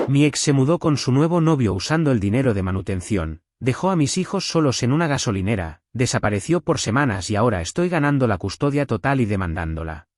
Mi ex se mudó con su nuevo novio usando el dinero de manutención, dejó a mis hijos solos en una gasolinera, desapareció por semanas y ahora estoy ganando la custodia total y demandándola.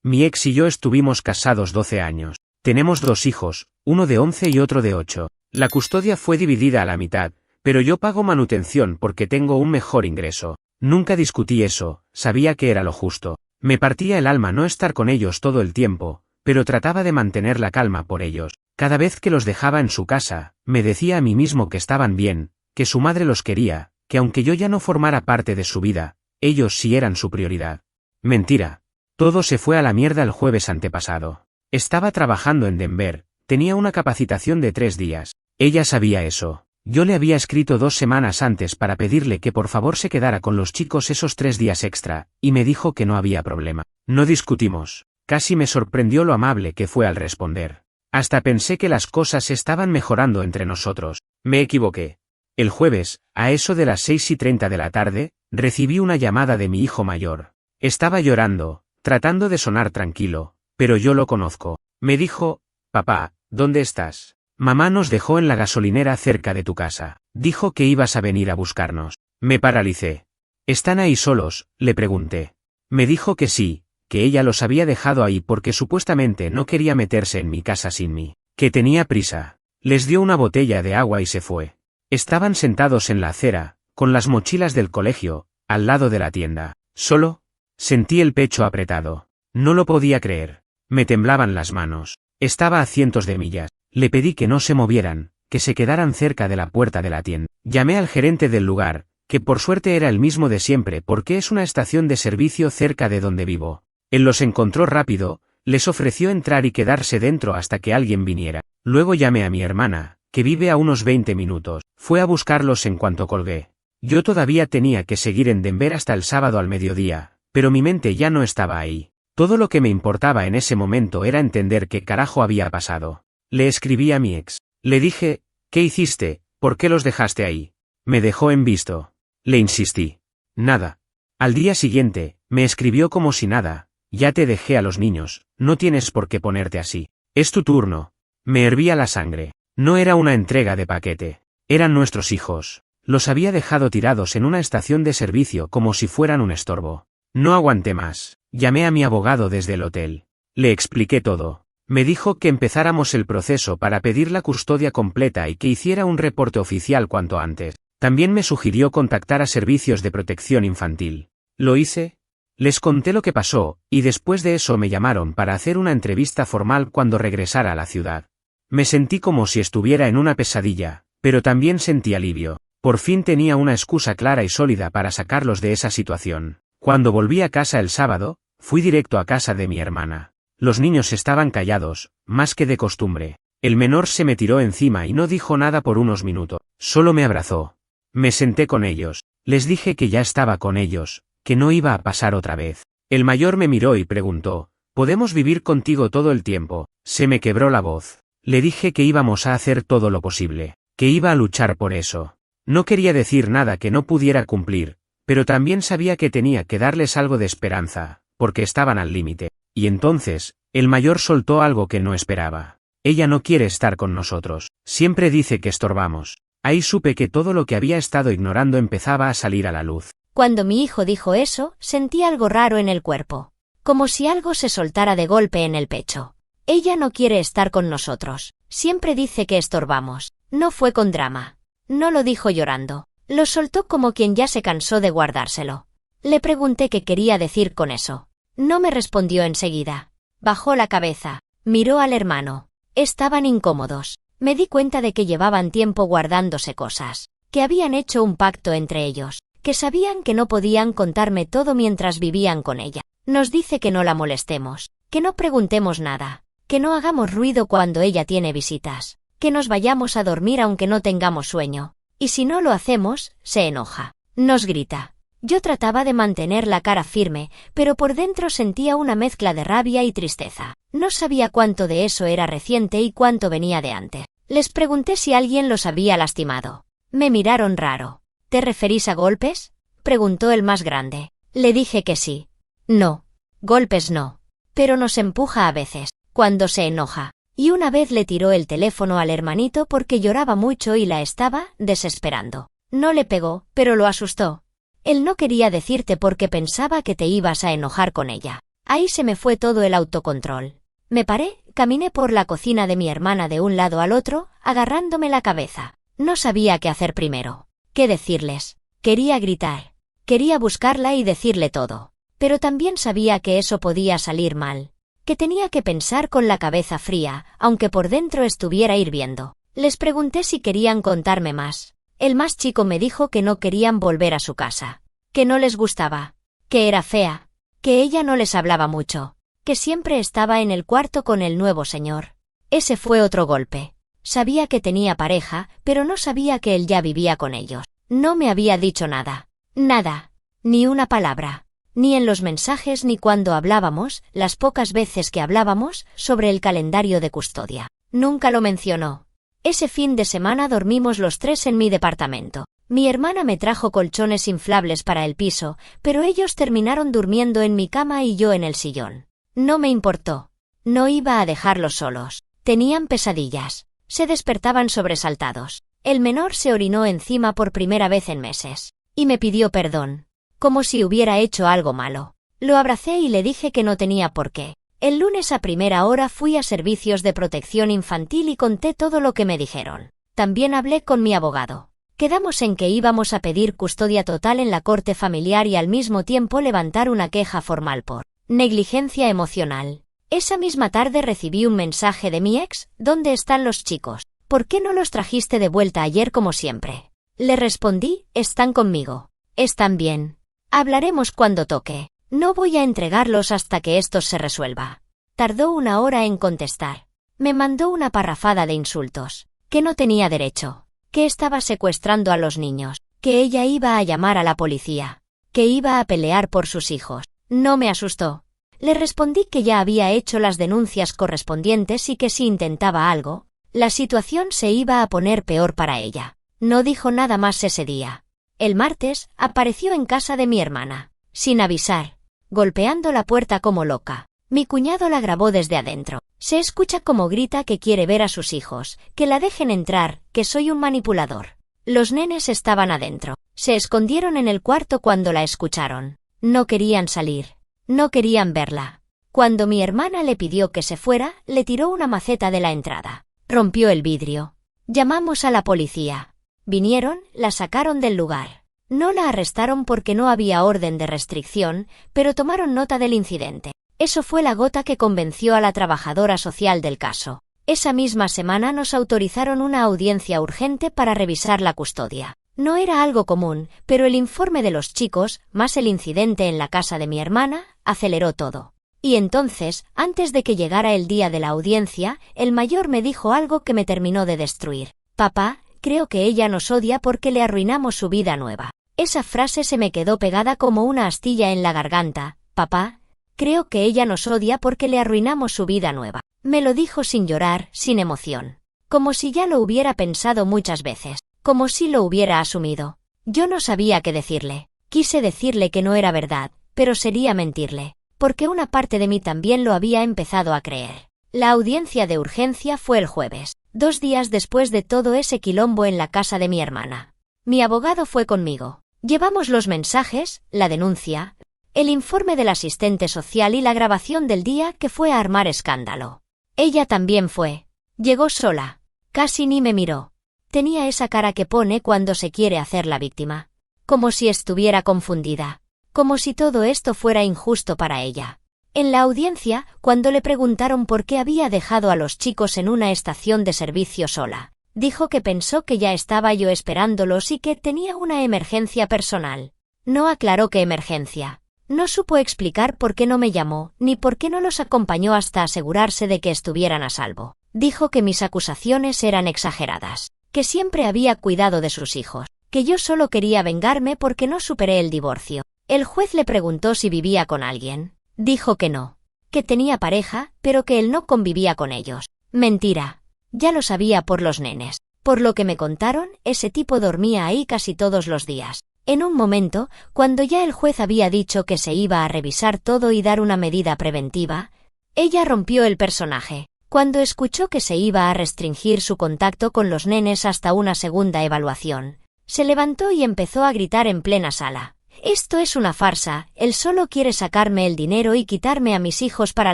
Mi ex y yo estuvimos casados 12 años. Tenemos 2 hijos, uno de 11 y otro de 8. La custodia fue dividida a la mitad, pero yo pago manutención porque tengo un mejor ingreso. Nunca discutí eso, sabía que era lo justo. Me partía el alma no estar con ellos todo el tiempo, pero trataba de mantener la calma por ellos. Cada vez que los dejaba en su casa, me decía a mí mismo que estaban bien, que su madre los quería, que aunque yo ya no formara parte de su vida, ellos sí eran su prioridad. Mentira. Todo se fue a la mierda el jueves antepasado. Estaba trabajando en Denver, tenía una capacitación de 3 días. Ella sabía eso. Yo le había escrito 2 semanas antes para pedirle que por favor se quedara con los chicos esos 3 días extra, y me dijo que no había problema. No discutimos. Casi me sorprendió lo amable que fue al responder. Hasta pensé que las cosas estaban mejorando entre nosotros. Me equivoqué. El jueves, a eso de las 6:30 de la tarde, recibí una llamada de mi hijo mayor. Estaba llorando, tratando de sonar tranquilo, pero yo lo conozco. Me dijo, papá, ¿dónde estás? Mamá nos dejó en la gasolinera cerca de tu casa. Dijo que ibas a venir a buscarnos. Me paralicé. ¿Están ahí solos?, le pregunté. Me dijo que sí, que ella los había dejado ahí porque supuestamente no quería meterse en mi casa sin mí, que tenía prisa. Les dio una botella de agua y se fue. Estaban sentados en la acera, con las mochilas del colegio, al lado de la tienda. Solo, sentí el pecho apretado. No lo podía creer. Me temblaban las manos. Estaba a cientos de millas. Le pedí que no se movieran, que se quedaran cerca de la puerta de la tienda. Llamé al gerente del lugar, que por suerte era el mismo de siempre porque es una estación de servicio cerca de donde vivo. Él los encontró rápido, les ofreció entrar y quedarse dentro hasta que alguien viniera. Luego llamé a mi hermana, que vive a unos 20 minutos. Fue a buscarlos en cuanto colgué. Yo todavía tenía que seguir en Denver hasta el sábado al mediodía, pero mi mente ya no estaba ahí. Todo lo que me importaba en ese momento era entender qué carajo había pasado. Le escribí a mi ex. Le dije, ¿qué hiciste? ¿Por qué los dejaste ahí? Me dejó en visto. Le insistí. Nada. Al día siguiente, me escribió como si nada. Ya te dejé a los niños, no tienes por qué ponerte así. Es tu turno. Me hervía la sangre. No era una entrega de paquete. Eran nuestros hijos. Los había dejado tirados en una estación de servicio como si fueran un estorbo. No aguanté más. Llamé a mi abogado desde el hotel. Le expliqué todo. Me dijo que empezáramos el proceso para pedir la custodia completa y que hiciera un reporte oficial cuanto antes. También me sugirió contactar a servicios de protección infantil. Lo hice. Les conté lo que pasó, y después de eso me llamaron para hacer una entrevista formal cuando regresara a la ciudad. Me sentí como si estuviera en una pesadilla, pero también sentí alivio. Por fin tenía una excusa clara y sólida para sacarlos de esa situación. Cuando volví a casa el sábado, fui directo a casa de mi hermana. Los niños estaban callados, más que de costumbre. El menor se me tiró encima y no dijo nada por unos minutos. Solo me abrazó. Me senté con ellos. Les dije que ya estaba con ellos, que no iba a pasar otra vez. El mayor me miró y preguntó, ¿podemos vivir contigo todo el tiempo? Se me quebró la voz. Le dije que íbamos a hacer todo lo posible, que iba a luchar por eso. No quería decir nada que no pudiera cumplir, pero también sabía que tenía que darles algo de esperanza, porque estaban al límite. Y entonces, el mayor soltó algo que no esperaba. Ella no quiere estar con nosotros. Siempre dice que estorbamos. Ahí supe que todo lo que había estado ignorando empezaba a salir a la luz. Cuando mi hijo dijo eso, sentí algo raro en el cuerpo. Como si algo se soltara de golpe en el pecho. Ella no quiere estar con nosotros. Siempre dice que estorbamos. No fue con drama. No lo dijo llorando. Lo soltó como quien ya se cansó de guardárselo. Le pregunté qué quería decir con eso. No me respondió enseguida. Bajó la cabeza. Miró al hermano. Estaban incómodos. Me di cuenta de que llevaban tiempo guardándose cosas. Que habían hecho un pacto entre ellos. Que sabían que no podían contarme todo mientras vivían con ella. Nos dice que no la molestemos, que no preguntemos nada, que no hagamos ruido cuando ella tiene visitas, que nos vayamos a dormir aunque no tengamos sueño, y si no lo hacemos, se enoja, nos grita. Yo trataba de mantener la cara firme, pero por dentro sentía una mezcla de rabia y tristeza. No sabía cuánto de eso era reciente y cuánto venía de antes. Les pregunté si alguien los había lastimado. Me miraron raro. ¿Te referís a golpes?, preguntó el más grande. Le dije que sí. No, golpes no. Pero nos empuja a veces, cuando se enoja. Y una vez le tiró el teléfono al hermanito porque lloraba mucho y la estaba desesperando. No le pegó, pero lo asustó. Él no quería decirte porque pensaba que te ibas a enojar con ella. Ahí se me fue todo el autocontrol. Me paré, caminé por la cocina de mi hermana de un lado al otro, agarrándome la cabeza. No sabía qué hacer primero. ¿Qué decirles? Quería gritar. Quería buscarla y decirle todo. Pero también sabía que eso podía salir mal. Que tenía que pensar con la cabeza fría, aunque por dentro estuviera hirviendo. Les pregunté si querían contarme más. El más chico me dijo que no querían volver a su casa. Que no les gustaba. Que era fea. Que ella no les hablaba mucho. Que siempre estaba en el cuarto con el nuevo señor. Ese fue otro golpe. Sabía que tenía pareja, pero no sabía que él ya vivía con ellos. No me había dicho nada. Nada. Ni una palabra. Ni en los mensajes ni cuando hablábamos, las pocas veces que hablábamos, sobre el calendario de custodia. Nunca lo mencionó. Ese fin de semana dormimos los tres en mi departamento. Mi hermana me trajo colchones inflables para el piso, pero ellos terminaron durmiendo en mi cama y yo en el sillón. No me importó. No iba a dejarlos solos. Tenían pesadillas. Se despertaban sobresaltados. El menor se orinó encima por primera vez en meses. Y me pidió perdón. Como si hubiera hecho algo malo. Lo abracé y le dije que no tenía por qué. El lunes a primera hora fui a servicios de protección infantil y conté todo lo que me dijeron. También hablé con mi abogado. Quedamos en que íbamos a pedir custodia total en la corte familiar y al mismo tiempo levantar una queja formal por negligencia emocional. Esa misma tarde recibí un mensaje de mi ex: ¿dónde están los chicos? ¿Por qué no los trajiste de vuelta ayer como siempre? Le respondí: están conmigo. Están bien. Hablaremos cuando toque. No voy a entregarlos hasta que esto se resuelva. Tardó una hora en contestar. Me mandó una parrafada de insultos. Que no tenía derecho. Que estaba secuestrando a los niños. Que ella iba a llamar a la policía. Que iba a pelear por sus hijos. No me asustó. Le respondí que ya había hecho las denuncias correspondientes y que si intentaba algo, la situación se iba a poner peor para ella. No dijo nada más ese día. El martes, apareció en casa de mi hermana, sin avisar, golpeando la puerta como loca. Mi cuñado la grabó desde adentro. Se escucha como grita que quiere ver a sus hijos, que la dejen entrar, que soy un manipulador. Los nenes estaban adentro. Se escondieron en el cuarto cuando la escucharon. No querían salir. No querían verla. Cuando mi hermana le pidió que se fuera, le tiró una maceta de la entrada. Rompió el vidrio. Llamamos a la policía. Vinieron, la sacaron del lugar. No la arrestaron porque no había orden de restricción, pero tomaron nota del incidente. Eso fue la gota que convenció a la trabajadora social del caso. Esa misma semana nos autorizaron una audiencia urgente para revisar la custodia. No era algo común, pero el informe de los chicos, más el incidente en la casa de mi hermana, aceleró todo. Y entonces, antes de que llegara el día de la audiencia, el mayor me dijo algo que me terminó de destruir. Papá, creo que ella nos odia porque le arruinamos su vida nueva. Esa frase se me quedó pegada como una astilla en la garganta. Papá, creo que ella nos odia porque le arruinamos su vida nueva. Me lo dijo sin llorar, sin emoción. Como si ya lo hubiera pensado muchas veces. Como si lo hubiera asumido. Yo no sabía qué decirle. Quise decirle que no era verdad, pero sería mentirle. Porque una parte de mí también lo había empezado a creer. La audiencia de urgencia fue el jueves, 2 días después de todo ese quilombo en la casa de mi hermana. Mi abogado fue conmigo. Llevamos los mensajes, la denuncia, el informe del asistente social y la grabación del día que fue a armar escándalo. Ella también fue. Llegó sola. Casi ni me miró. Tenía esa cara que pone cuando se quiere hacer la víctima. Como si estuviera confundida. Como si todo esto fuera injusto para ella. En la audiencia, cuando le preguntaron por qué había dejado a los chicos en una estación de servicio sola, dijo que pensó que ya estaba yo esperándolos y que tenía una emergencia personal. No aclaró qué emergencia. No supo explicar por qué no me llamó, ni por qué no los acompañó hasta asegurarse de que estuvieran a salvo. Dijo que mis acusaciones eran exageradas. Que siempre había cuidado de sus hijos. Que yo solo quería vengarme porque no superé el divorcio. El juez le preguntó si vivía con alguien. Dijo que no. Que tenía pareja, pero que él no convivía con ellos. Mentira. Ya lo sabía por los nenes. Por lo que me contaron, ese tipo dormía ahí casi todos los días. En un momento, cuando ya el juez había dicho que se iba a revisar todo y dar una medida preventiva, ella rompió el personaje. Cuando escuchó que se iba a restringir su contacto con los nenes hasta una segunda evaluación, se levantó y empezó a gritar en plena sala. «Esto es una farsa, él solo quiere sacarme el dinero y quitarme a mis hijos para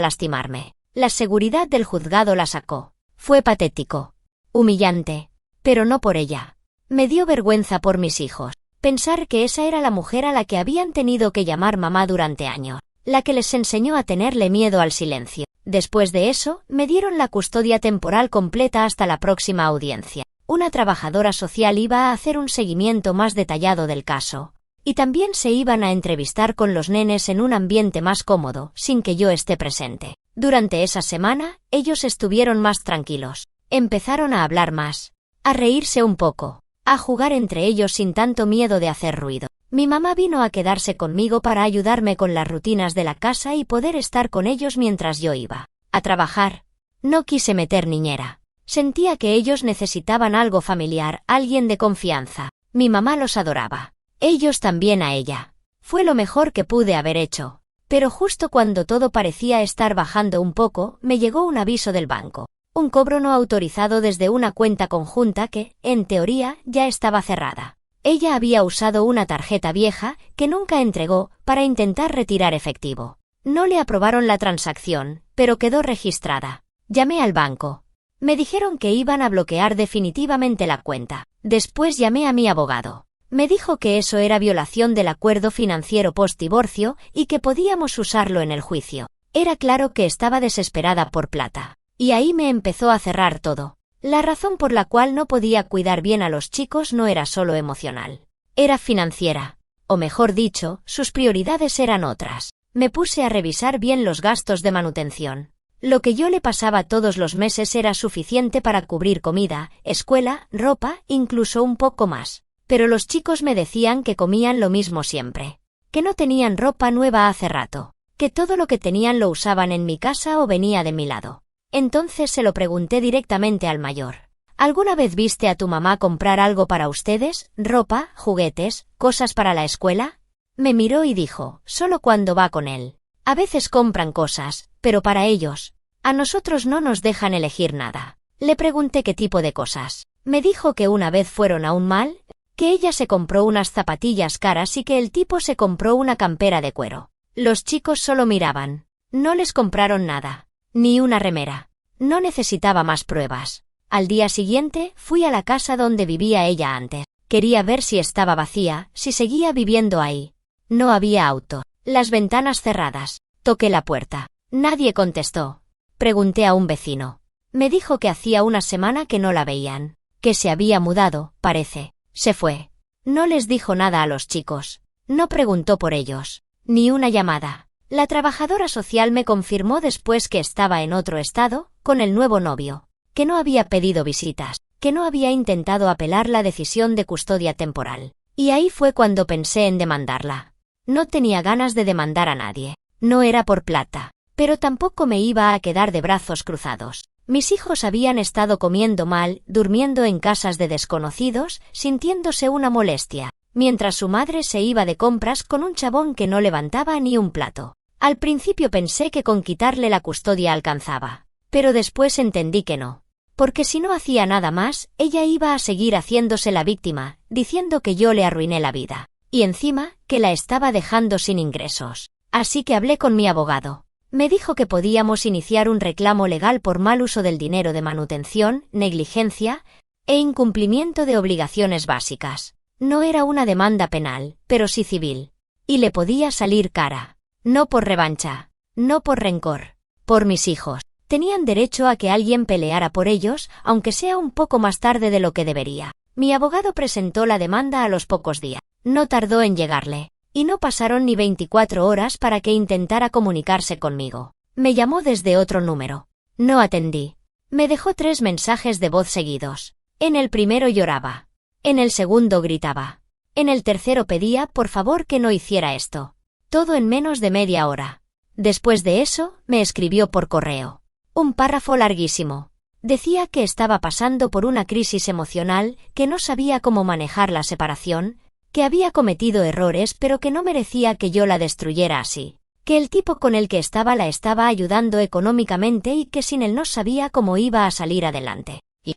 lastimarme». La seguridad del juzgado la sacó. Fue patético. Humillante. Pero no por ella. Me dio vergüenza por mis hijos. Pensar que esa era la mujer a la que habían tenido que llamar mamá durante años, la que les enseñó a tenerle miedo al silencio. Después de eso, me dieron la custodia temporal completa hasta la próxima audiencia. Una trabajadora social iba a hacer un seguimiento más detallado del caso. Y también se iban a entrevistar con los nenes en un ambiente más cómodo, sin que yo esté presente. Durante esa semana, ellos estuvieron más tranquilos. Empezaron a hablar más, a reírse un poco, a jugar entre ellos sin tanto miedo de hacer ruido. Mi mamá vino a quedarse conmigo para ayudarme con las rutinas de la casa y poder estar con ellos mientras yo iba a trabajar. No quise meter niñera. Sentía que ellos necesitaban algo familiar, alguien de confianza. Mi mamá los adoraba. Ellos también a ella. Fue lo mejor que pude haber hecho. Pero justo cuando todo parecía estar bajando un poco, me llegó un aviso del banco. Un cobro no autorizado desde una cuenta conjunta que, en teoría, ya estaba cerrada. Ella había usado una tarjeta vieja, que nunca entregó, para intentar retirar efectivo. No le aprobaron la transacción, pero quedó registrada. Llamé al banco. Me dijeron que iban a bloquear definitivamente la cuenta. Después llamé a mi abogado. Me dijo que eso era violación del acuerdo financiero post-divorcio y que podíamos usarlo en el juicio. Era claro que estaba desesperada por plata. Y ahí me empezó a cerrar todo. La razón por la cual no podía cuidar bien a los chicos no era solo emocional. Era financiera. O mejor dicho, sus prioridades eran otras. Me puse a revisar bien los gastos de manutención. Lo que yo le pasaba todos los meses era suficiente para cubrir comida, escuela, ropa, incluso un poco más. Pero los chicos me decían que comían lo mismo siempre. Que no tenían ropa nueva hace rato. Que todo lo que tenían lo usaban en mi casa o venía de mi lado. Entonces se lo pregunté directamente al mayor. ¿Alguna vez viste a tu mamá comprar algo para ustedes? ¿Ropa, juguetes, cosas para la escuela? Me miró y dijo, solo cuando va con él. A veces compran cosas, pero para ellos. A nosotros no nos dejan elegir nada. Le pregunté qué tipo de cosas. Me dijo que una vez fueron a un mall, que ella se compró unas zapatillas caras y que el tipo se compró una campera de cuero. Los chicos solo miraban. No les compraron nada. Ni una remera. No necesitaba más pruebas. Al día siguiente, fui a la casa donde vivía ella antes. Quería ver si estaba vacía, si seguía viviendo ahí. No había auto. Las ventanas cerradas. Toqué la puerta. Nadie contestó. Pregunté a un vecino. Me dijo que hacía una semana que no la veían. Que se había mudado, parece. Se fue. No les dijo nada a los chicos. No preguntó por ellos. Ni una llamada. La trabajadora social me confirmó después que estaba en otro estado, con el nuevo novio. Que no había pedido visitas. Que no había intentado apelar la decisión de custodia temporal. Y ahí fue cuando pensé en demandarla. No tenía ganas de demandar a nadie. No era por plata. Pero tampoco me iba a quedar de brazos cruzados. Mis hijos habían estado comiendo mal, durmiendo en casas de desconocidos, sintiéndose una molestia, mientras su madre se iba de compras con un chabón que no levantaba ni un plato. Al principio pensé que con quitarle la custodia alcanzaba, pero después entendí que no. Porque si no hacía nada más, ella iba a seguir haciéndose la víctima, diciendo que yo le arruiné la vida. Y encima, que la estaba dejando sin ingresos. Así que hablé con mi abogado. Me dijo que podíamos iniciar un reclamo legal por mal uso del dinero de manutención, negligencia e incumplimiento de obligaciones básicas. No era una demanda penal, pero sí civil. Y le podía salir cara. No por revancha, no por rencor, por mis hijos. Tenían derecho a que alguien peleara por ellos, aunque sea un poco más tarde de lo que debería. Mi abogado presentó la demanda a los pocos días. No tardó en llegarle. Y no pasaron ni 24 horas para que intentara comunicarse conmigo. Me llamó desde otro número. No atendí. Me dejó 3 mensajes de voz seguidos. En el primero lloraba. En el segundo gritaba. En el tercero pedía por favor que no hiciera esto. Todo en menos de media hora. Después de eso, me escribió por correo. Un párrafo larguísimo. Decía que estaba pasando por una crisis emocional, que no sabía cómo manejar la separación, que había cometido errores pero que no merecía que yo la destruyera así. que el tipo con el que estaba la estaba ayudando económicamente y que sin él no sabía cómo iba a salir adelante. Y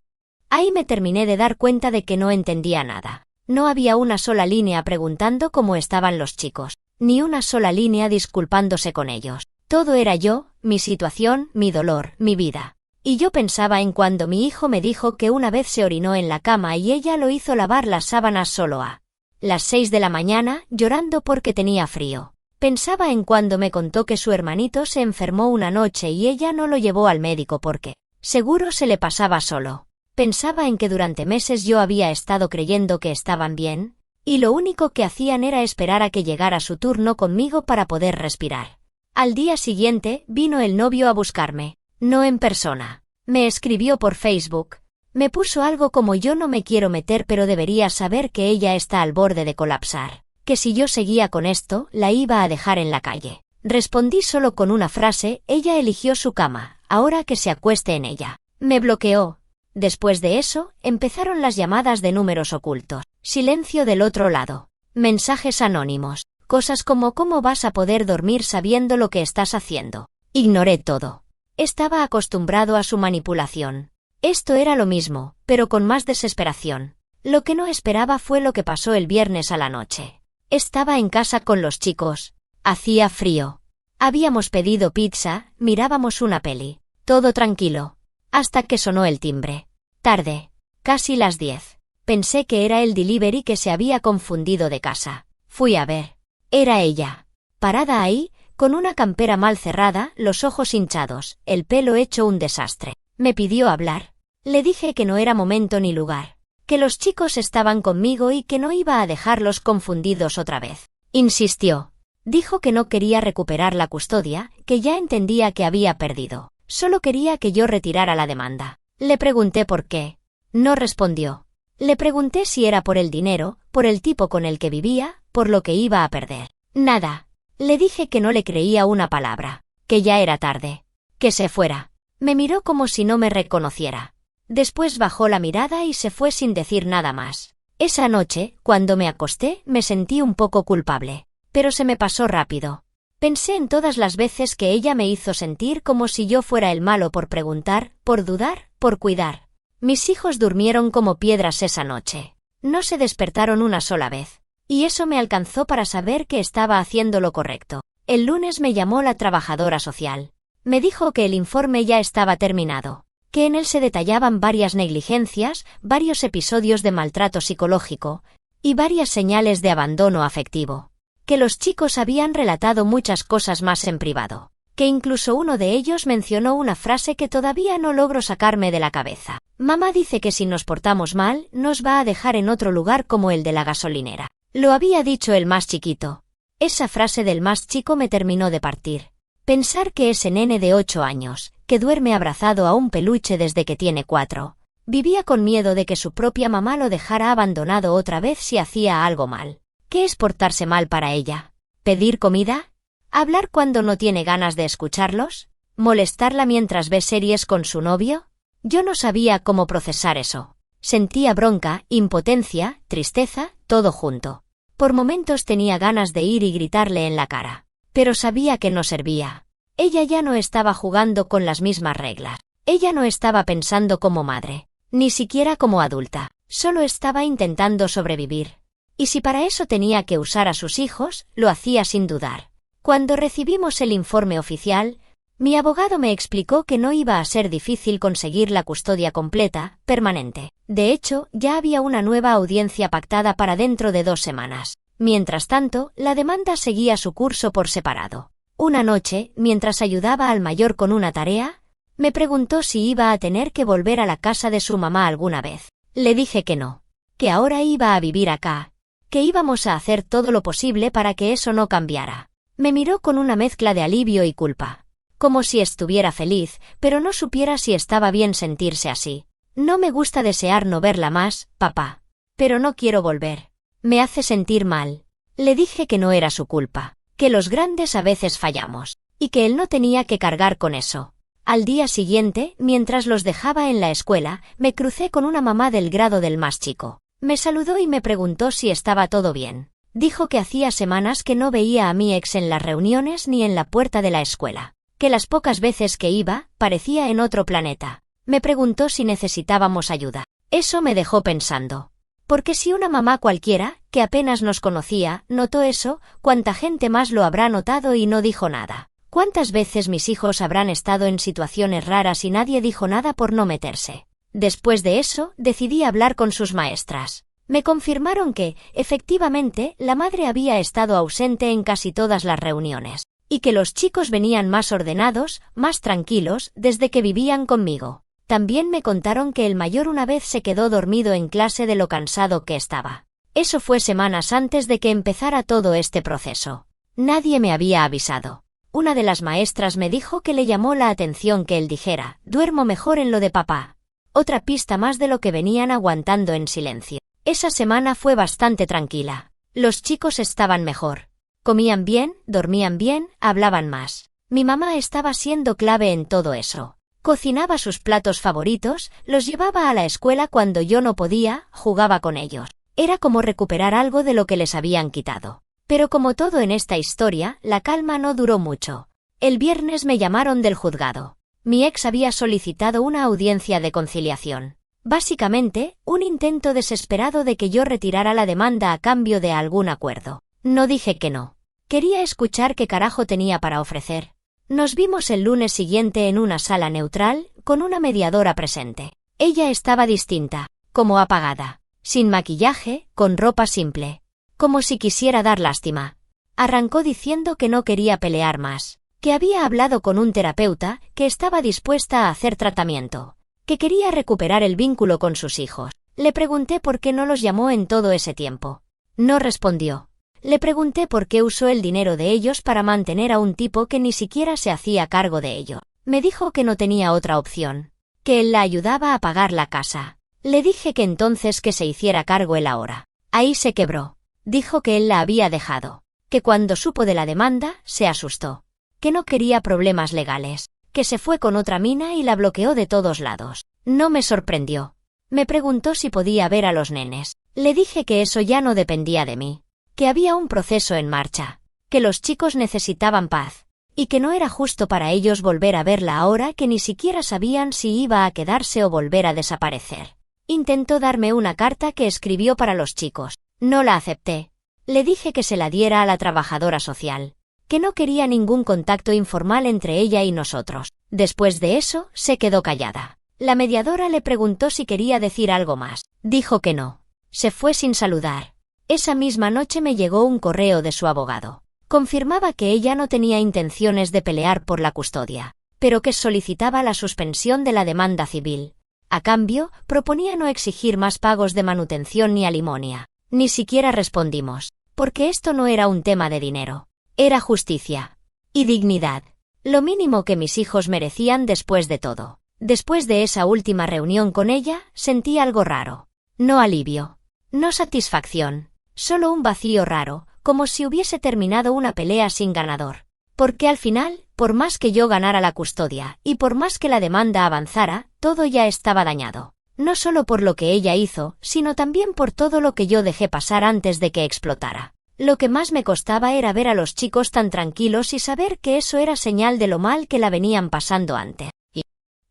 ahí me terminé de dar cuenta de que no entendía nada. No había una sola línea preguntando cómo estaban los chicos, ni una sola línea disculpándose con ellos. Todo era yo, mi situación, mi dolor, mi vida. Y yo pensaba en cuando mi hijo me dijo que una vez se orinó en la cama y ella lo hizo lavar las sábanas solo a las 6 de la mañana, llorando porque tenía frío. Pensaba en cuando me contó que su hermanito se enfermó una noche y ella no lo llevó al médico porque seguro se le pasaba solo. Pensaba en que durante meses yo había estado creyendo que estaban bien, y lo único que hacían era esperar a que llegara su turno conmigo para poder respirar. Al día siguiente, vino el novio a buscarme, no en persona. Me escribió por Facebook. Me puso algo como yo no me quiero meter pero deberías saber que ella está al borde de colapsar, que si yo seguía con esto, la iba a dejar en la calle. Respondí solo con una frase, ella eligió su cama, ahora que se acueste en ella. Me bloqueó. Después de eso, empezaron las llamadas de números ocultos. Silencio del otro lado. Mensajes anónimos. Cosas como ¿cómo vas a poder dormir sabiendo lo que estás haciendo? Ignoré todo. Estaba acostumbrado a su manipulación. Esto era lo mismo, pero con más desesperación. Lo que no esperaba fue lo que pasó el viernes a la noche. Estaba en casa con los chicos. Hacía frío. Habíamos pedido pizza, mirábamos una peli. Todo tranquilo. Hasta que sonó el timbre. Tarde. Casi las 10. Pensé que era el delivery que se había confundido de casa. Fui a ver. Era ella. Parada ahí, con una campera mal cerrada, los ojos hinchados, el pelo hecho un desastre. Me pidió hablar. Le dije que no era momento ni lugar. Que los chicos estaban conmigo y que no iba a dejarlos confundidos otra vez. Insistió. Dijo que no quería recuperar la custodia, que ya entendía que había perdido. Solo quería que yo retirara la demanda. Le pregunté por qué. No respondió. Le pregunté si era por el dinero, por el tipo con el que vivía, por lo que iba a perder. Nada. Le dije que no le creía una palabra, que ya era tarde, que se fuera. Me miró como si no me reconociera. Después bajó la mirada y se fue sin decir nada más. Esa noche, cuando me acosté, me sentí un poco culpable, pero se me pasó rápido. Pensé en todas las veces que ella me hizo sentir como si yo fuera el malo por preguntar, por dudar, por cuidar. Mis hijos durmieron como piedras esa noche. No se despertaron una sola vez. Y eso me alcanzó para saber que estaba haciendo lo correcto. El lunes me llamó la trabajadora social. Me dijo que el informe ya estaba terminado, que en él se detallaban varias negligencias, varios episodios de maltrato psicológico y varias señales de abandono afectivo. Que los chicos habían relatado muchas cosas más en privado, que incluso uno de ellos mencionó una frase que todavía no logro sacarme de la cabeza. Mamá dice que si nos portamos mal, nos va a dejar en otro lugar como el de la gasolinera. Lo había dicho el más chiquito. Esa frase del más chico me terminó de partir. Pensar que ese nene de 8 años, que duerme abrazado a un peluche desde que tiene 4, vivía con miedo de que su propia mamá lo dejara abandonado otra vez si hacía algo mal. ¿Qué es portarse mal para ella? ¿Pedir comida? ¿Hablar cuando no tiene ganas de escucharlos? ¿Molestarla mientras ve series con su novio? Yo no sabía cómo procesar eso. Sentía bronca, impotencia, tristeza, todo junto. Por momentos tenía ganas de ir y gritarle en la cara. Pero sabía que no servía. Ella ya no estaba jugando con las mismas reglas. Ella no estaba pensando como madre, ni siquiera como adulta. Solo estaba intentando sobrevivir. Y si para eso tenía que usar a sus hijos, lo hacía sin dudar. Cuando recibimos el informe oficial, mi abogado me explicó que no iba a ser difícil conseguir la custodia completa, permanente. De hecho, ya había una nueva audiencia pactada para dentro de 2 semanas. Mientras tanto, la demanda seguía su curso por separado. Una noche, mientras ayudaba al mayor con una tarea, me preguntó si iba a tener que volver a la casa de su mamá alguna vez. Le dije que no, que ahora iba a vivir acá, que íbamos a hacer todo lo posible para que eso no cambiara. Me miró con una mezcla de alivio y culpa, como si estuviera feliz, pero no supiera si estaba bien sentirse así. No me gusta desear no verla más, papá, pero no quiero volver. Me hace sentir mal. Le dije que no era su culpa, que los grandes a veces fallamos, y que él no tenía que cargar con eso. Al día siguiente, mientras los dejaba en la escuela, me crucé con una mamá del grado del más chico. Me saludó y me preguntó si estaba todo bien. Dijo que hacía semanas que no veía a mi ex en las reuniones ni en la puerta de la escuela, que las pocas veces que iba, parecía en otro planeta. Me preguntó si necesitábamos ayuda. Eso me dejó pensando. Porque si una mamá cualquiera, que apenas nos conocía, notó eso, ¿cuánta gente más lo habrá notado y no dijo nada? ¿Cuántas veces mis hijos habrán estado en situaciones raras y nadie dijo nada por no meterse? Después de eso, decidí hablar con sus maestras. Me confirmaron que, efectivamente, la madre había estado ausente en casi todas las reuniones, y que los chicos venían más ordenados, más tranquilos, desde que vivían conmigo. También me contaron que el mayor una vez se quedó dormido en clase de lo cansado que estaba. Eso fue semanas antes de que empezara todo este proceso. Nadie me había avisado. Una de las maestras me dijo que le llamó la atención que él dijera, duermo mejor en lo de papá. Otra pista más de lo que venían aguantando en silencio. Esa semana fue bastante tranquila. Los chicos estaban mejor. Comían bien, dormían bien, hablaban más. Mi mamá estaba siendo clave en todo eso. Cocinaba sus platos favoritos, los llevaba a la escuela cuando yo no podía, jugaba con ellos. Era como recuperar algo de lo que les habían quitado. Pero como todo en esta historia, la calma no duró mucho. El viernes me llamaron del juzgado. Mi ex había solicitado una audiencia de conciliación. Básicamente, un intento desesperado de que yo retirara la demanda a cambio de algún acuerdo. No dije que no. Quería escuchar qué carajo tenía para ofrecer. Nos vimos el lunes siguiente en una sala neutral, con una mediadora presente. Ella estaba distinta, como apagada, sin maquillaje, con ropa simple. Como si quisiera dar lástima. Arrancó diciendo que no quería pelear más, que había hablado con un terapeuta, que estaba dispuesta a hacer tratamiento, que quería recuperar el vínculo con sus hijos. Le pregunté por qué no los llamó en todo ese tiempo. No respondió. Le pregunté por qué usó el dinero de ellos para mantener a un tipo que ni siquiera se hacía cargo de ello. Me dijo que no tenía otra opción, que él la ayudaba a pagar la casa. Le dije que entonces que se hiciera cargo él ahora. Ahí se quebró. Dijo que él la había dejado, que cuando supo de la demanda, se asustó, que no quería problemas legales, que se fue con otra mina y la bloqueó de todos lados. No me sorprendió. Me preguntó si podía ver a los nenes. Le dije que eso ya no dependía de mí, que había un proceso en marcha, que los chicos necesitaban paz, y que no era justo para ellos volver a verla ahora que ni siquiera sabían si iba a quedarse o volver a desaparecer. Intentó darme una carta que escribió para los chicos. No la acepté. Le dije que se la diera a la trabajadora social, que no quería ningún contacto informal entre ella y nosotros. Después de eso, se quedó callada. La mediadora le preguntó si quería decir algo más. Dijo que no. Se fue sin saludar. Esa misma noche me llegó un correo de su abogado. Confirmaba que ella no tenía intenciones de pelear por la custodia, pero que solicitaba la suspensión de la demanda civil. A cambio, proponía no exigir más pagos de manutención ni alimonia. Ni siquiera respondimos, porque esto no era un tema de dinero. Era justicia. Y dignidad. Lo mínimo que mis hijos merecían después de todo. Después de esa última reunión con ella, sentí algo raro. No alivio. No satisfacción. Solo un vacío raro, como si hubiese terminado una pelea sin ganador. Porque al final, por más que yo ganara la custodia, y por más que la demanda avanzara, todo ya estaba dañado. No solo por lo que ella hizo, sino también por todo lo que yo dejé pasar antes de que explotara. Lo que más me costaba era ver a los chicos tan tranquilos y saber que eso era señal de lo mal que la venían pasando antes. Y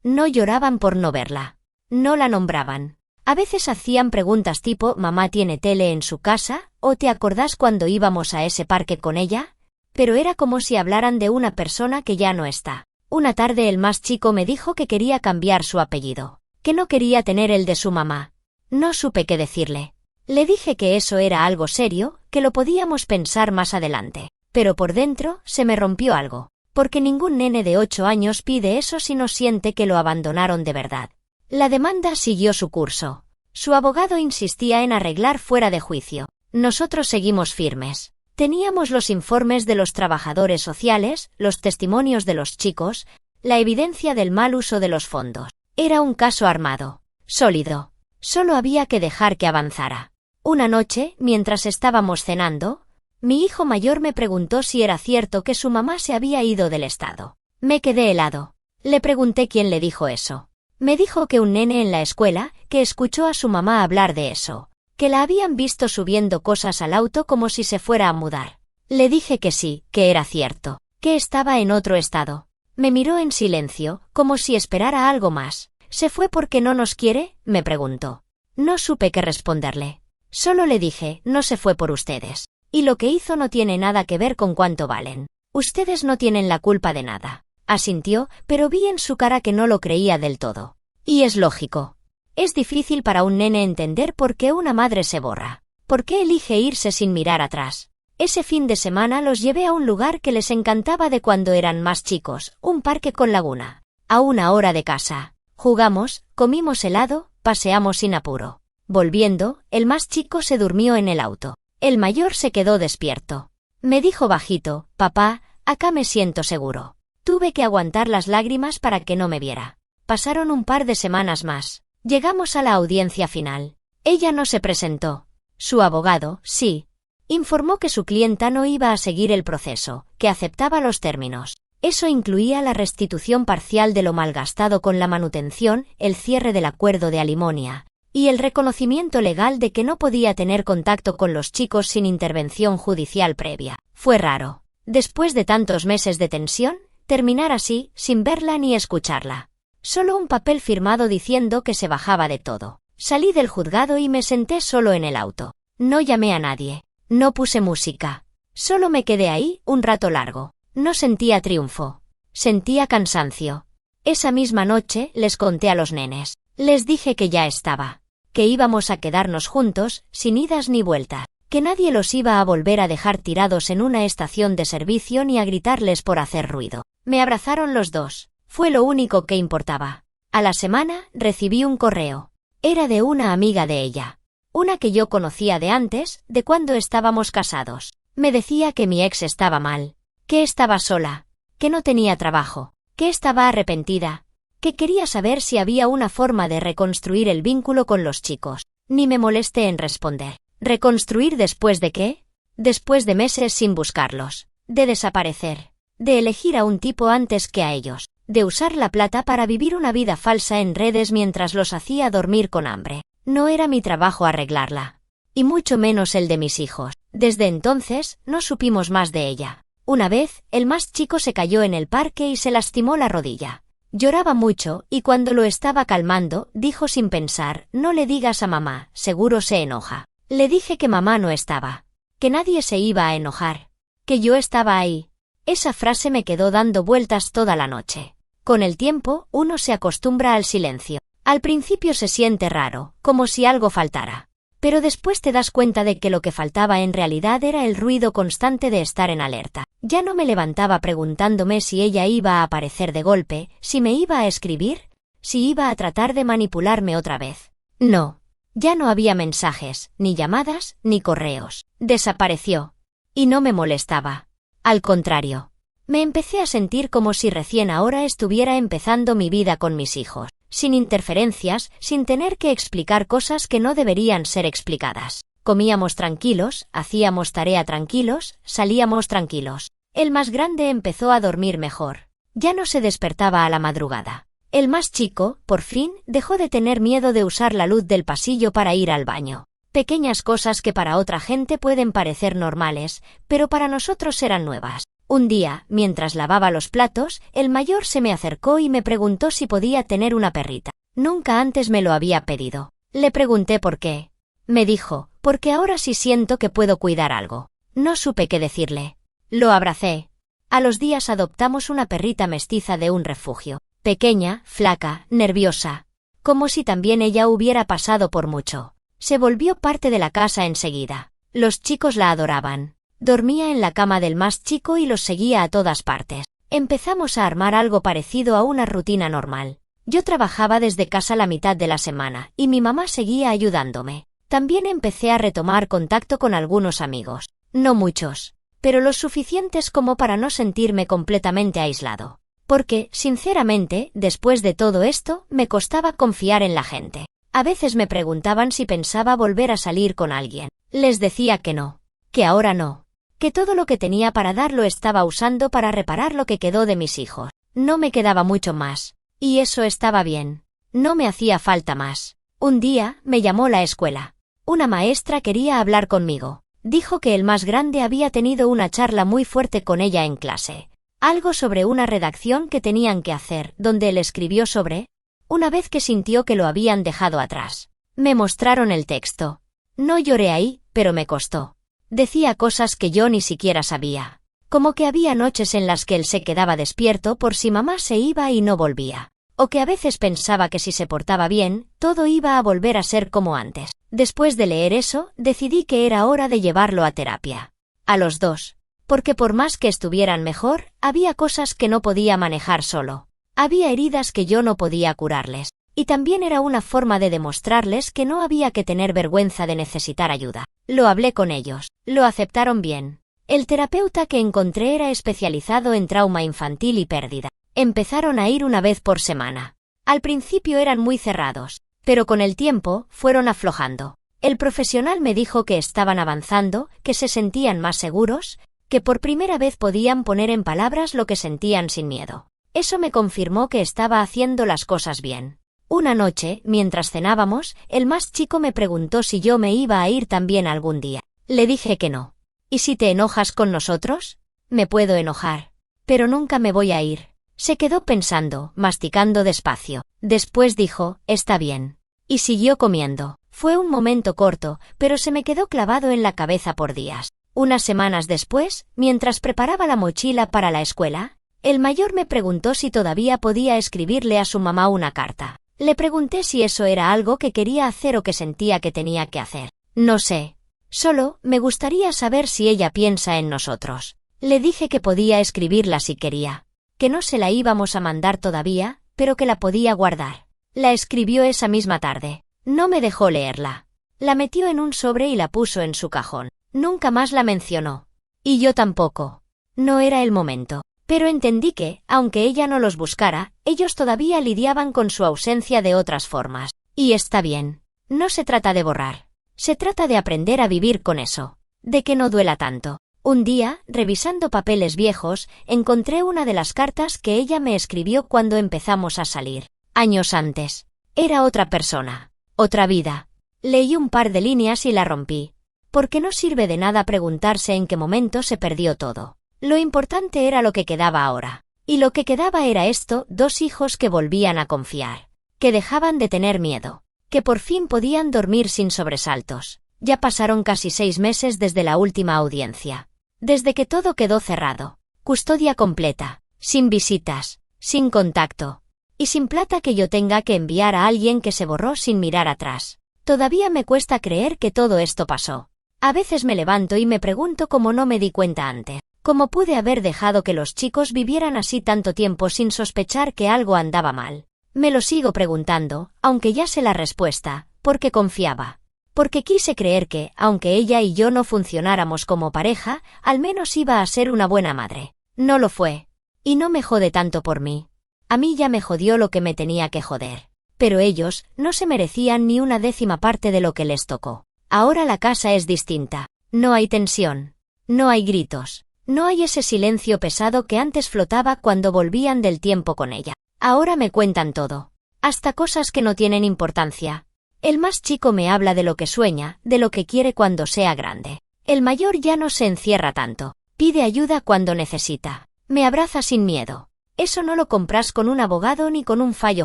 no lloraban por no verla. No la nombraban. A veces hacían preguntas tipo «¿Mamá tiene tele en su casa?» o «¿Te acordás cuando íbamos a ese parque con ella?» Pero era como si hablaran de una persona que ya no está. Una tarde el más chico me dijo que quería cambiar su apellido, que no quería tener el de su mamá. No supe qué decirle. Le dije que eso era algo serio, que lo podíamos pensar más adelante. Pero por dentro se me rompió algo, porque ningún nene de 8 años pide eso si no siente que lo abandonaron de verdad. La demanda siguió su curso. Su abogado insistía en arreglar fuera de juicio. Nosotros seguimos firmes. Teníamos los informes de los trabajadores sociales, los testimonios de los chicos, la evidencia del mal uso de los fondos. Era un caso armado, sólido. Solo había que dejar que avanzara. Una noche, mientras estábamos cenando, mi hijo mayor me preguntó si era cierto que su mamá se había ido del estado. Me quedé helado. Le pregunté quién le dijo eso. Me dijo que un nene en la escuela, que escuchó a su mamá hablar de eso. que la habían visto subiendo cosas al auto como si se fuera a mudar. Le dije que sí, que era cierto, que estaba en otro estado. Me miró en silencio, como si esperara algo más. ¿Se fue porque no nos quiere?, me preguntó. No supe qué responderle. Solo le dije, no se fue por ustedes. Y lo que hizo no tiene nada que ver con cuánto valen. Ustedes no tienen la culpa de nada. Asintió, pero vi en su cara que no lo creía del todo. Y es lógico. Es difícil para un nene entender por qué una madre se borra. ¿Por qué elige irse sin mirar atrás? Ese fin de semana los llevé a un lugar que les encantaba de cuando eran más chicos, un parque con laguna. A 1 hora de casa. Jugamos, comimos helado, paseamos sin apuro. Volviendo, el más chico se durmió en el auto. El mayor se quedó despierto. Me dijo bajito, papá, acá me siento seguro. Tuve que aguantar las lágrimas para que no me viera. Pasaron un par de semanas más. Llegamos a la audiencia final. Ella no se presentó. Su abogado, sí. Informó que su clienta no iba a seguir el proceso, que aceptaba los términos. Eso incluía la restitución parcial de lo malgastado con la manutención, el cierre del acuerdo de alimonia, y el reconocimiento legal de que no podía tener contacto con los chicos sin intervención judicial previa. Fue raro. Después de tantos meses de tensión, terminar así, sin verla ni escucharla. Solo un papel firmado diciendo que se bajaba de todo. Salí del juzgado y me senté solo en el auto. No llamé a nadie. No puse música. Solo me quedé ahí un rato largo. No sentía triunfo. Sentía cansancio. Esa misma noche les conté a los nenes. Les dije que ya estaba. Que íbamos a quedarnos juntos, sin idas ni vueltas. Que nadie los iba a volver a dejar tirados en una estación de servicio ni a gritarles por hacer ruido. Me abrazaron los dos. Fue lo único que importaba. A la semana recibí un correo. Era de una amiga de ella. Una que yo conocía de antes, de cuando estábamos casados. Me decía que mi ex estaba mal. Que estaba sola. Que no tenía trabajo. Que estaba arrepentida. Que quería saber si había una forma de reconstruir el vínculo con los chicos. Ni me molesté en responder. ¿Reconstruir después de qué? Después de meses sin buscarlos. De desaparecer. De elegir a un tipo antes que a ellos. De usar la plata para vivir una vida falsa en redes mientras los hacía dormir con hambre. No era mi trabajo arreglarla. Y mucho menos el de mis hijos. Desde entonces, no supimos más de ella. Una vez, el más chico se cayó en el parque y se lastimó la rodilla. Lloraba mucho, y cuando lo estaba calmando, dijo sin pensar, no le digas a mamá, seguro se enoja. Le dije que mamá no estaba. Que nadie se iba a enojar. Que yo estaba ahí. Esa frase me quedó dando vueltas toda la noche. Con el tiempo, uno se acostumbra al silencio. Al principio se siente raro, como si algo faltara. Pero después te das cuenta de que lo que faltaba en realidad era el ruido constante de estar en alerta. Ya no me levantaba preguntándome si ella iba a aparecer de golpe, si me iba a escribir, si iba a tratar de manipularme otra vez. No. Ya no había mensajes, ni llamadas, ni correos. Desapareció. Y no me molestaba. Al contrario. Me empecé a sentir como si recién ahora estuviera empezando mi vida con mis hijos. Sin interferencias, sin tener que explicar cosas que no deberían ser explicadas. Comíamos tranquilos, hacíamos tarea tranquilos, salíamos tranquilos. El más grande empezó a dormir mejor. Ya no se despertaba a la madrugada. El más chico, por fin, dejó de tener miedo de usar la luz del pasillo para ir al baño. Pequeñas cosas que para otra gente pueden parecer normales, pero para nosotros eran nuevas. Un día, mientras lavaba los platos, el mayor se me acercó y me preguntó si podía tener una perrita. Nunca antes me lo había pedido. Le pregunté por qué. Me dijo, porque ahora sí siento que puedo cuidar algo. No supe qué decirle. Lo abracé. A los días adoptamos una perrita mestiza de un refugio. Pequeña, flaca, nerviosa. Como si también ella hubiera pasado por mucho. Se volvió parte de la casa enseguida. Los chicos la adoraban. Dormía en la cama del más chico y los seguía a todas partes. Empezamos a armar algo parecido a una rutina normal. Yo trabajaba desde casa la mitad de la semana, y mi mamá seguía ayudándome. También empecé a retomar contacto con algunos amigos. No muchos, pero los suficientes como para no sentirme completamente aislado. Porque, sinceramente, después de todo esto, me costaba confiar en la gente. A veces me preguntaban si pensaba volver a salir con alguien. Les decía que no. Que ahora no. Que todo lo que tenía para dar lo estaba usando para reparar lo que quedó de mis hijos. No me quedaba mucho más. Y eso estaba bien. No me hacía falta más. Un día, me llamó la escuela. Una maestra quería hablar conmigo. Dijo que el más grande había tenido una charla muy fuerte con ella en clase. Algo sobre una redacción que tenían que hacer, donde él escribió sobre... Una vez que sintió que lo habían dejado atrás. Me mostraron el texto. No lloré ahí, pero me costó. Decía cosas que yo ni siquiera sabía. Como que había noches en las que él se quedaba despierto por si mamá se iba y no volvía. O que a veces pensaba que si se portaba bien, todo iba a volver a ser como antes. Después de leer eso, decidí que era hora de llevarlo a terapia. A los dos. Porque por más que estuvieran mejor, había cosas que no podía manejar solo. Había heridas que yo no podía curarles. Y también era una forma de demostrarles que no había que tener vergüenza de necesitar ayuda. Lo hablé con ellos. Lo aceptaron bien. El terapeuta que encontré era especializado en trauma infantil y pérdida. Empezaron a ir una vez por semana. Al principio eran muy cerrados, pero con el tiempo fueron aflojando. El profesional me dijo que estaban avanzando, que se sentían más seguros, que por primera vez podían poner en palabras lo que sentían sin miedo. Eso me confirmó que estaba haciendo las cosas bien. Una noche, mientras cenábamos, el más chico me preguntó si yo me iba a ir también algún día. Le dije que no. ¿Y si te enojas con nosotros? Me puedo enojar, pero nunca me voy a ir. Se quedó pensando, masticando despacio. Después dijo, está bien. Y siguió comiendo. Fue un momento corto, pero se me quedó clavado en la cabeza por días. Unas semanas después, mientras preparaba la mochila para la escuela, el mayor me preguntó si todavía podía escribirle a su mamá una carta. Le pregunté si eso era algo que quería hacer o que sentía que tenía que hacer. No sé. Solo, me gustaría saber si ella piensa en nosotros. Le dije que podía escribirla si quería. Que no se la íbamos a mandar todavía, pero que la podía guardar. La escribió esa misma tarde. No me dejó leerla. La metió en un sobre y la puso en su cajón. Nunca más la mencionó. Y yo tampoco. No era el momento. Pero entendí que, aunque ella no los buscara, ellos todavía lidiaban con su ausencia de otras formas. Y está bien. No se trata de borrar. Se trata de aprender a vivir con eso. De que no duela tanto. Un día, revisando papeles viejos, encontré una de las cartas que ella me escribió cuando empezamos a salir. Años antes. Era otra persona. Otra vida. Leí un par de líneas y la rompí. Porque no sirve de nada preguntarse en qué momento se perdió todo. Lo importante era lo que quedaba ahora. Y lo que quedaba era esto, 2 hijos que volvían a confiar. Que dejaban de tener miedo. Que por fin podían dormir sin sobresaltos. Ya pasaron casi 6 meses desde la última audiencia. Desde que todo quedó cerrado. Custodia completa. Sin visitas. Sin contacto. Y sin plata que yo tenga que enviar a alguien que se borró sin mirar atrás. Todavía me cuesta creer que todo esto pasó. A veces me levanto y me pregunto cómo no me di cuenta antes. ¿Cómo pude haber dejado que los chicos vivieran así tanto tiempo sin sospechar que algo andaba mal? Me lo sigo preguntando, aunque ya sé la respuesta, porque confiaba. Porque quise creer que, aunque ella y yo no funcionáramos como pareja, al menos iba a ser una buena madre. No lo fue. Y no me jode tanto por mí. A mí ya me jodió lo que me tenía que joder. Pero ellos no se merecían ni una 10ª parte de lo que les tocó. Ahora la casa es distinta. No hay tensión. No hay gritos. No hay ese silencio pesado que antes flotaba cuando volvían del tiempo con ella. Ahora me cuentan todo. Hasta cosas que no tienen importancia. El más chico me habla de lo que sueña, de lo que quiere cuando sea grande. El mayor ya no se encierra tanto. Pide ayuda cuando necesita. Me abraza sin miedo. Eso no lo compras con un abogado ni con un fallo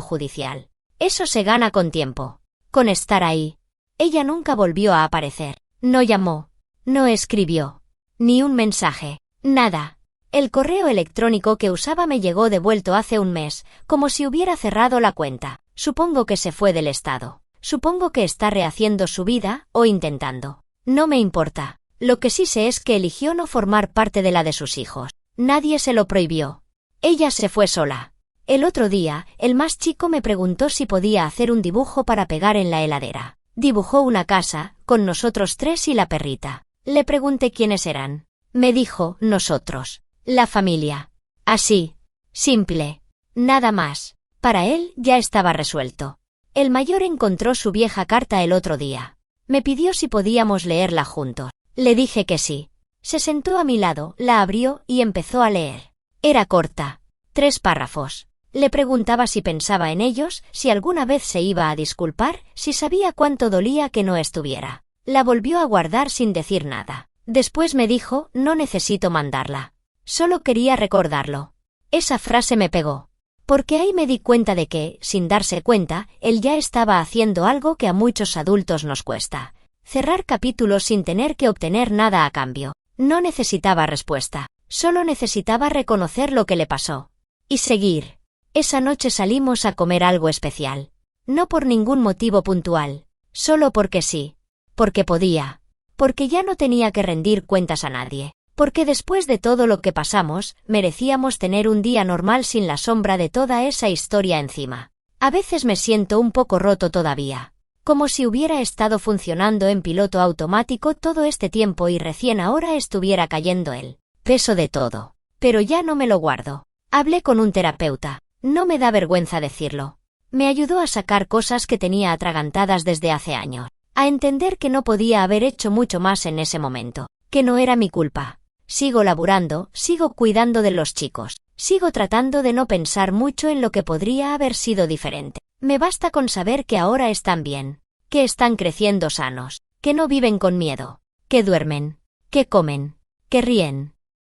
judicial. Eso se gana con tiempo. Con estar ahí. Ella nunca volvió a aparecer. No llamó. No escribió. Ni un mensaje. Nada. El correo electrónico que usaba me llegó devuelto hace un mes, como si hubiera cerrado la cuenta. Supongo que se fue del estado. Supongo que está rehaciendo su vida, o intentando. No me importa. Lo que sí sé es que eligió no formar parte de la de sus hijos. Nadie se lo prohibió. Ella se fue sola. El otro día, el más chico me preguntó si podía hacer un dibujo para pegar en la heladera. Dibujó una casa, con nosotros 3 y la perrita. Le pregunté quiénes eran. Me dijo, nosotros. La familia. Así. Simple. Nada más. Para él, ya estaba resuelto. El mayor encontró su vieja carta el otro día. Me pidió si podíamos leerla juntos. Le dije que sí. Se sentó a mi lado, la abrió y empezó a leer. Era corta. 3 párrafos. Le preguntaba si pensaba en ellos, si alguna vez se iba a disculpar, si sabía cuánto dolía que no estuviera. La volvió a guardar sin decir nada. Después me dijo, no necesito mandarla. Solo quería recordarlo. Esa frase me pegó. Porque ahí me di cuenta de que, sin darse cuenta, él ya estaba haciendo algo que a muchos adultos nos cuesta. Cerrar capítulos sin tener que obtener nada a cambio. No necesitaba respuesta. Solo necesitaba reconocer lo que le pasó. Y seguir. Esa noche salimos a comer algo especial. No por ningún motivo puntual. Solo porque sí. Porque podía. Porque ya no tenía que rendir cuentas a nadie. Porque después de todo lo que pasamos, merecíamos tener un día normal sin la sombra de toda esa historia encima. A veces me siento un poco roto todavía. Como si hubiera estado funcionando en piloto automático todo este tiempo y recién ahora estuviera cayendo el peso de todo. Pero ya no me lo guardo. Hablé con un terapeuta. No me da vergüenza decirlo. Me ayudó a sacar cosas que tenía atragantadas desde hace años. A entender que no podía haber hecho mucho más en ese momento. Que no era mi culpa. Sigo laburando, sigo cuidando de los chicos. Sigo tratando de no pensar mucho en lo que podría haber sido diferente. Me basta con saber que ahora están bien. Que están creciendo sanos. Que no viven con miedo. Que duermen. Que comen. Que ríen.